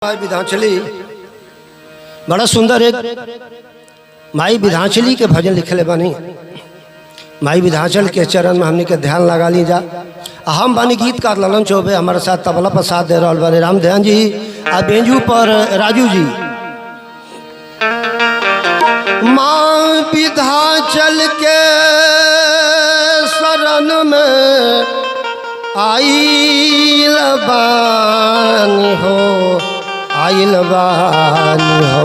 माई विधांचली बड़ा सुंदर एक माई विधांचली के भजन लिखले बानी। माई विधांचल के चरण में हमने के ध्यान लगा ली जा। हम बानी गीतकार ललन चौबे, हमारे साथ तबला पर साथ दे रहा बानी राम ध्यान जी, आ बेंजू पर राजू जी। माँ विधांचल के शरण में आइल बानी हो, आइल बानी हो।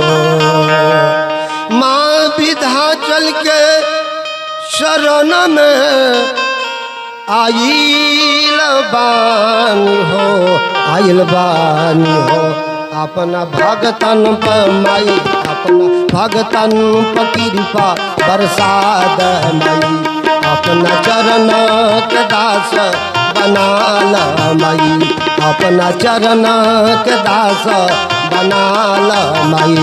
माँ विधांचल के शरण में आइल बानी हो, आइल बानी हो। अपना भगतन पर माई, अपना भगतन पर कृपा बरसात माई। अपना चरण के दास बनाल माई, अपना चरण के दास बनाल माई।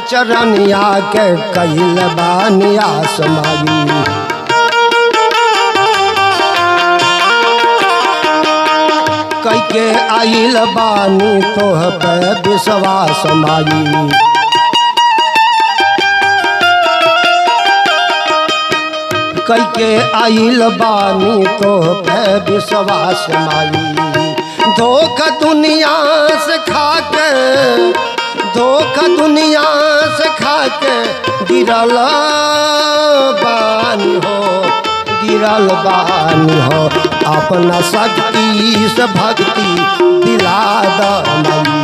चरनिया के कैल बानिया समाई, कई के आइल बानी तोह पे विश्वास माई। कई के आइल बानी तोह पे विश्वास माई। धोखा दुनिया से खाके, धोखा दुनिया से खाके गिरल बानी हो, गिरल बानी हो। अपना शक्ति से भक्ति दिला द माई,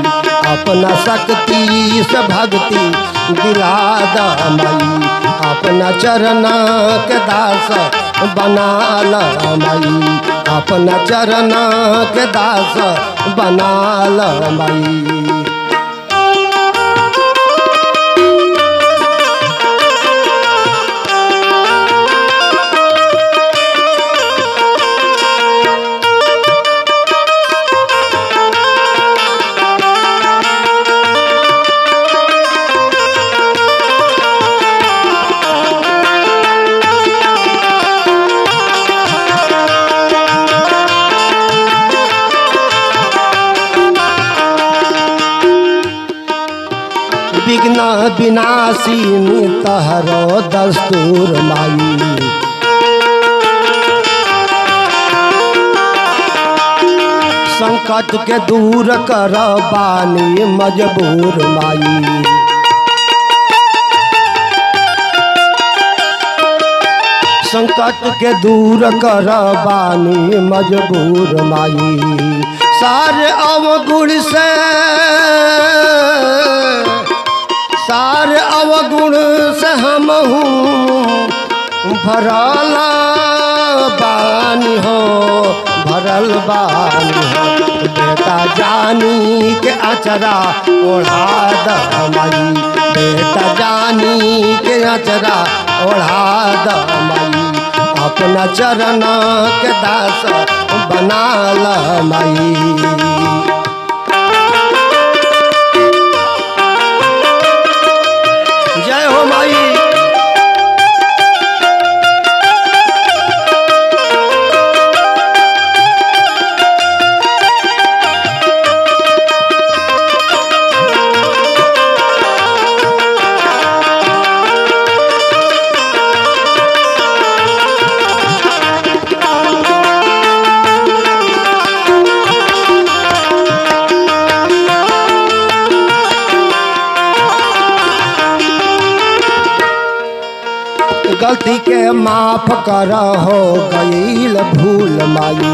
अपना शक्ति से भक्ति दिला द माई। अपना चरण के दास बनाल माई, अपना चरण के दास बनाल माई। विघ्न विनाशिनी तहरो दस्तूर माई। संकट के दूर कर बानी मजबूर माई। संकट के दूर कर बानी मजबूर माई। सारे अवगुण से, सारे अवगुण से हम हूँ भरल बानी हो, भरल बानी हो। बेटा जानी के अचरा ओढ़ा द माई, बेटा जानी के अचरा ओढ़ा द माई। अपना चरण के दास बनाल माई। जय हो माई। गलती के माफ कर हो गईल भूल माई।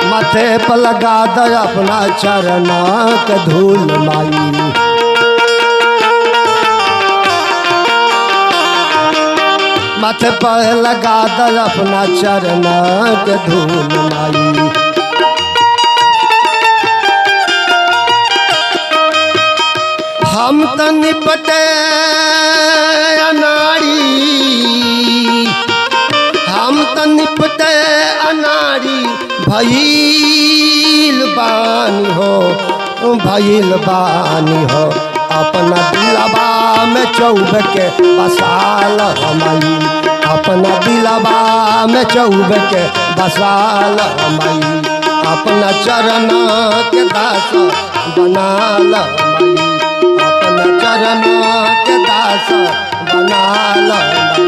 माथे पर लगा दे अपना चरण के धूल माई। माथे पर लगा दे अपना चरण के धूल माई। हम तो निपटे भइल बानी हो, भइल बानी हो, अपना दिलवा में चौब के बसाल माई, अपना दिलवा में चौब के बसाल माई, अपना चरण के दास बनाल माई, अपना चरण के दास बनाल माई।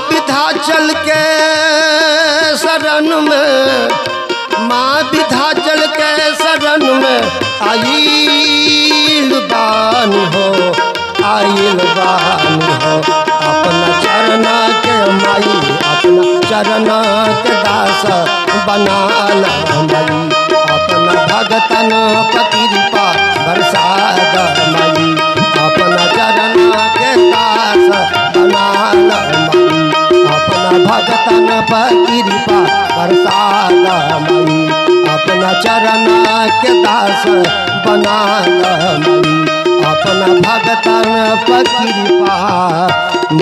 विंध्याचल के शरण में, माँ विंध्याचल के शरण में आइल बानी हो, आइल बानी हो, अपना चरण के माई, अपना चरण के दास बनाल माई, अपना भगतन कृपा बरसात माई, अपना चरण के दास बनाल माई, अपना भगतन कृपा बरसात माई, अपना चरण के दास बनाल माई, अपना भगतन कृपा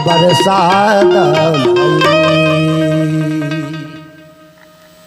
बरसात माई।